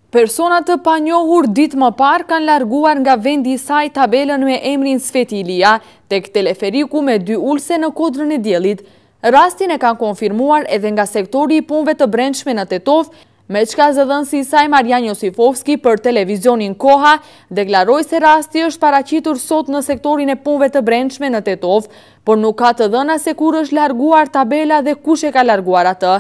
Personat të panjohur ditë më parë kanë larguar nga vendi i saj tabelën me emrin Sveti Ilia tek teleferiku me 2 ulse në Kodrën e Diellit. Rastin e kanë konfirmuar edhe nga sektori i punëve të brendshme në Tetov, me çka zëdhënësi i saj Marian Josifovski për televizionin Koha deklaroi se rasti është paraqitur sot në sektorin e punëve të brendshme në Tetov, por nuk ka të dhëna se kur është larguar tabela dhe kush e ka larguar atë.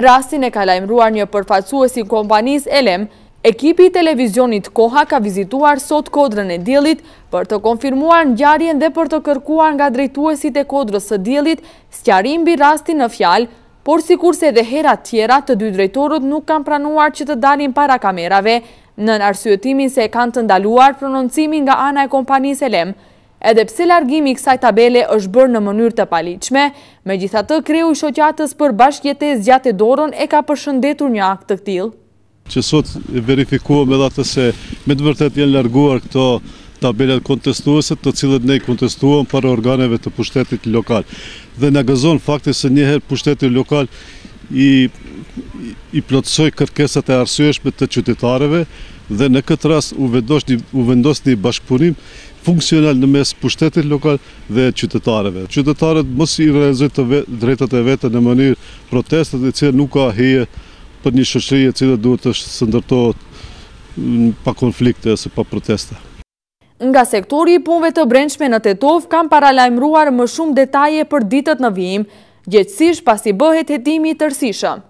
Rastin e ka lajmëruar një përfaqësues i kompanisë Elem. Ekipi i televizionit Koha ka vizituar sot Kodrën e Diellit për të konfirmuar ngjarjen dhe për të kërkuar nga drejtuesit e Kodrës së Diellit sqarim mbi rastin në fjalë, por sikurse edhe herat tjera të dy drejtorët nuk kanë pranuar që të dalin para kamerave, nën arsyetimin se kanë të ndaluar prononcimin nga ana e kompanisë Elem. Edhe pse largimi i kësaj tabele është bërë në mënyrë të paligjshme, megjithatë kreu i shoqatës për bashkëjetesë Gjatë Dorën e ka përshëndetur një akt të tillë. Që sot verifikuam edhe atë se me të vërtet janë larguar këto tabelat kontestuese, të cilët ne kontestuam para organeve të pushtetit lokal. Dhe na gëzon fakti se njëherë pushteti lokal i plotësoi kërkesat e arsyeshme të qytetarëve dhe në këtë rast u vendos një bashkëpunim funksional në mes pushtetit lokal dhe qytetarëve. Qytetarët mos i realizojnë të drejtat e vete në mënyrë protestet e cilë nuk ka hije për një shoqëri e cila duhet të së ndërtohet pa konflikte ose pa protesta. Nga sektori i punëve të brendshme në Tetov kanë paralajmëruar më shumë detaje për ditët në vijim, gjithsesi pasi bëhet hetimi i tërësishëm.